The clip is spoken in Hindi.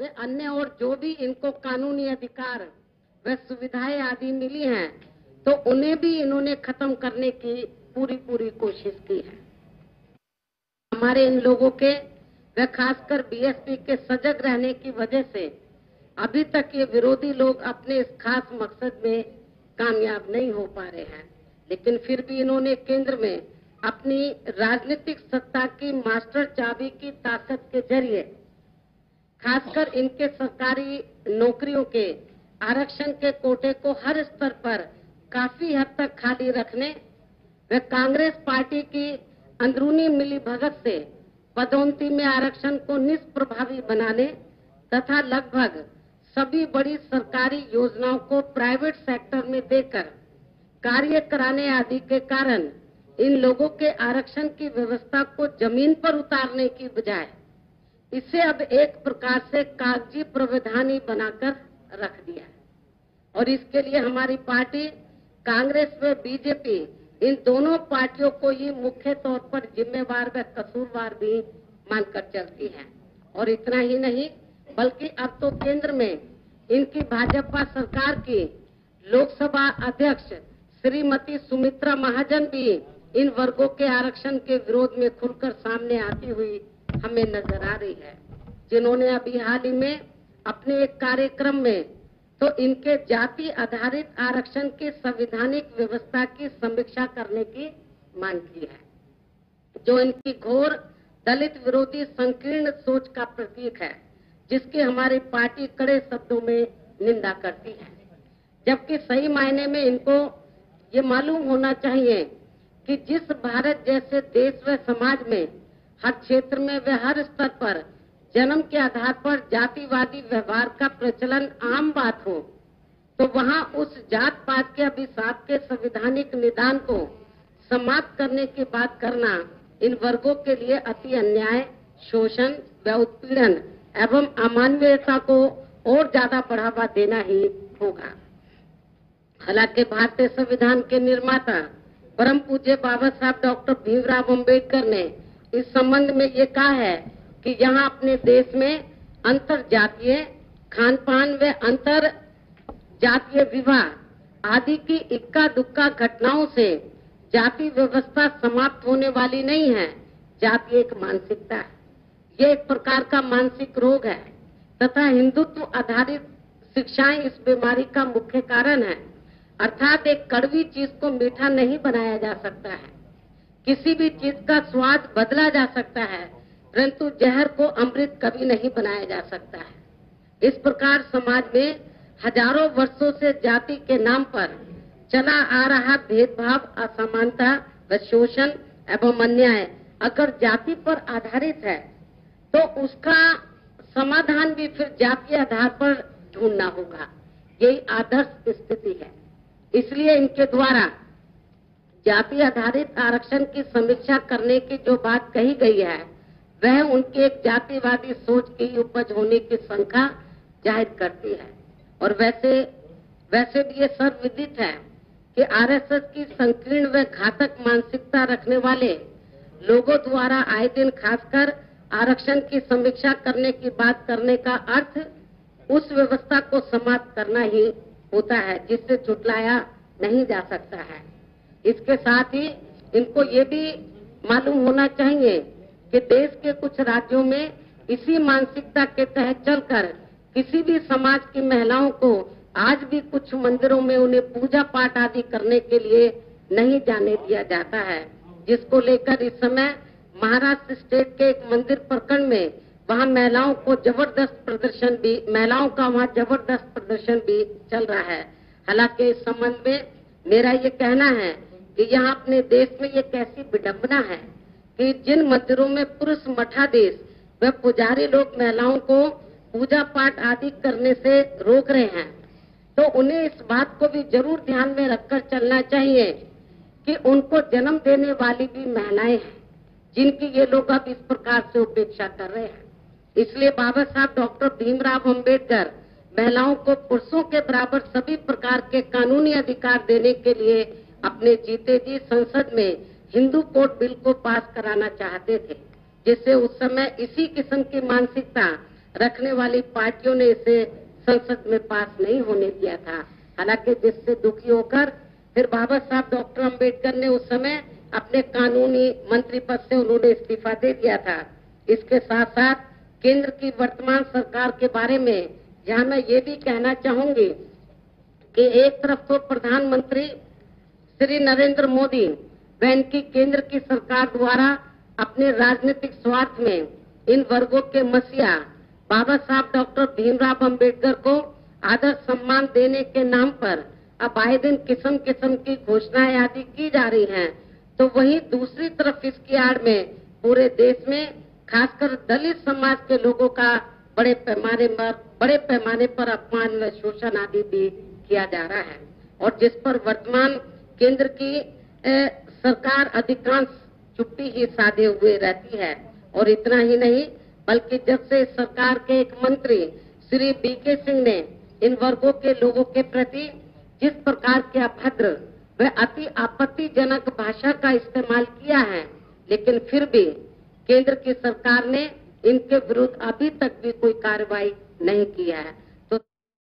वे अन्य और जो भी इनको कानूनी अधिकार व सुविधाएं आदि मिली हैं, तो उन्हें भी इन्होंने खत्म करने की पूरी कोशिश की है। हमारे इन लोगों के व खासकर बीएसपी के सजग रहने की वजह से अभी तक ये विरोधी लोग अपने इस खास मकसद में कामयाब नहीं हो पा रहे हैं। लेकिन फिर भी इन्होंने केंद्र में अपनी राजनीतिक सत्ता की मास्टर चाबी की ताकत के जरिए खासकर इनके सरकारी नौकरियों के आरक्षण के कोटे को हर स्तर पर काफी हद तक खाली रखने व कांग्रेस पार्टी की अंदरूनी मिलीभगत से पदोन्नति में आरक्षण को निष्प्रभावी बनाने तथा लगभग सभी बड़ी सरकारी योजनाओं को प्राइवेट सेक्टर में देकर कार्य कराने आदि के कारण इन लोगों के आरक्षण की व्यवस्था को जमीन पर उतारने की बजाय इसे अब एक प्रकार से कागजी प्रावधान ही बनाकर रख दिया है। और इसके लिए हमारी पार्टी कांग्रेस व बीजेपी इन दोनों पार्टियों को ही मुख्य तौर पर जिम्मेवार व कसूरवार भी मानकर चलती है। और इतना ही नहीं बल्कि अब तो केंद्र में इनकी भाजपा सरकार की लोकसभा अध्यक्ष श्रीमती सुमित्रा महाजन भी इन वर्गों के आरक्षण के विरोध में खुलकर सामने आती हुई हमें नजर आ रही है, जिन्होंने अभी हाल ही में अपने एक कार्यक्रम में तो इनके जाति आधारित आरक्षण की संवैधानिक व्यवस्था की समीक्षा करने की मांग की है, जो इनकी घोर दलित विरोधी संकीर्ण सोच का प्रतीक है, जिसकी हमारी पार्टी कड़े शब्दों में निंदा करती है। जबकि सही मायने में इनको ये मालूम होना चाहिए कि जिस भारत जैसे देश व समाज में हर क्षेत्र में व हर स्तर पर जन्म के आधार पर जातिवादी व्यवहार का प्रचलन आम बात हो, तो वहाँ उस जात पात के अभिशाप के संवैधानिक निदान को समाप्त करने की बात करना इन वर्गों के लिए अति अन्याय, शोषण व उत्पीड़न एवं अमानवीयता को और ज्यादा बढ़ावा देना ही होगा। हालांकि भारतीय संविधान के निर्माता परम पूज्य बाबा साहब डॉक्टर भीमराव अम्बेडकर ने इस संबंध में ये कहा है कि यहाँ अपने देश में अंतर जातीय खान पान व अंतर जातीय विवाह आदि की इक्का दुक्का घटनाओं से जाति व्यवस्था समाप्त होने वाली नहीं है। जाति एक मानसिकता है, ये एक प्रकार का मानसिक रोग है तथा हिंदुत्व आधारित शिक्षाएं इस बीमारी का मुख्य कारण है। अर्थात एक कड़वी चीज को मीठा नहीं बनाया जा सकता है, किसी भी चीज का स्वाद बदला जा सकता है, परंतु जहर को अमृत कभी नहीं बनाया जा सकता है। इस प्रकार समाज में हजारों वर्षों से जाति के नाम पर चला आ रहा भेदभाव, असमानता व शोषण एवं अन्याय अगर जाति पर आधारित है तो उसका समाधान भी फिर जातीय आधार पर ढूंढना होगा। यही आदर्श स्थिति है। इसलिए इनके द्वारा जाति आधारित आरक्षण की समीक्षा करने की जो बात कही गई है वह उनकी एक जातिवादी सोच की उपज होने की शंका जाहिर करती है। और वैसे भी ये सर्वविदित है कि आरएसएस की संकीर्ण व घातक मानसिकता रखने वाले लोगों द्वारा आए दिन खासकर आरक्षण की समीक्षा करने की बात करने का अर्थ उस व्यवस्था को समाप्त करना ही होता है जिससे छुटलाया नहीं जा सकता है। इसके साथ ही इनको ये भी मालूम होना चाहिए कि देश के कुछ राज्यों में इसी मानसिकता के तहत चलकर किसी भी समाज की महिलाओं को आज भी कुछ मंदिरों में उन्हें पूजा पाठ आदि करने के लिए नहीं जाने दिया जाता है, जिसको लेकर इस समय महाराष्ट्र स्टेट के एक मंदिर प्रकरण में वहाँ महिलाओं का जबरदस्त प्रदर्शन भी चल रहा है। हालांकि इस संबंध में मेरा ये कहना है कि यहाँ अपने देश में ये कैसी विडंबना है कि जिन मंदिरों में पुरुष मठाधीश व पुजारी लोग महिलाओं को पूजा पाठ आदि करने से रोक रहे हैं, तो उन्हें इस बात को भी जरूर ध्यान में रखकर चलना चाहिए कि उनको जन्म देने वाली भी महिलाएं हैं जिनकी ये लोग अब इस प्रकार से उपेक्षा कर रहे हैं। इसलिए बाबा साहब डॉक्टर भीमराव अम्बेडकर महिलाओं को पुरुषों के बराबर सभी प्रकार के कानूनी अधिकार देने के लिए अपने जीते जी संसद में हिंदू कोड बिल को पास कराना चाहते थे, जिससे उस समय इसी किस्म की मानसिकता रखने वाली पार्टियों ने इसे संसद में पास नहीं होने दिया था। हालांकि जिससे दुखी होकर फिर बाबा साहब डॉक्टर अंबेडकर ने उस समय अपने कानूनी मंत्री पद से उन्होंने इस्तीफा दे दिया था। इसके साथ साथ केंद्र की वर्तमान सरकार के बारे में जहां मैं ये भी कहना चाहूंगी कि एक तरफ तो प्रधानमंत्री श्री नरेंद्र मोदी व इनकी केंद्र की सरकार द्वारा अपने राजनीतिक स्वार्थ में इन वर्गों के मसीहा बाबा साहब डॉक्टर भीमराव अंबेडकर को आदर सम्मान देने के नाम पर अब आए दिन किस्म किस्म की घोषणाएं आदि की जा रही हैं, तो वहीं दूसरी तरफ इसकी आड़ में पूरे देश में खासकर दलित समाज के लोगों का बड़े पैमाने पर अपमान व शोषण आदि भी किया जा रहा है, और जिस पर वर्तमान केंद्र की सरकार अधिकांश चुप्पी ही साधे हुए रहती है। और इतना ही नहीं बल्कि जब से सरकार के एक मंत्री श्री बीके सिंह ने इन वर्गों के लोगों के प्रति जिस प्रकार के अभद्र व अति आपत्तिजनक भाषा का इस्तेमाल किया है, लेकिन फिर भी केंद्र की सरकार ने इनके विरुद्ध अभी तक भी कोई कार्रवाई नहीं की है।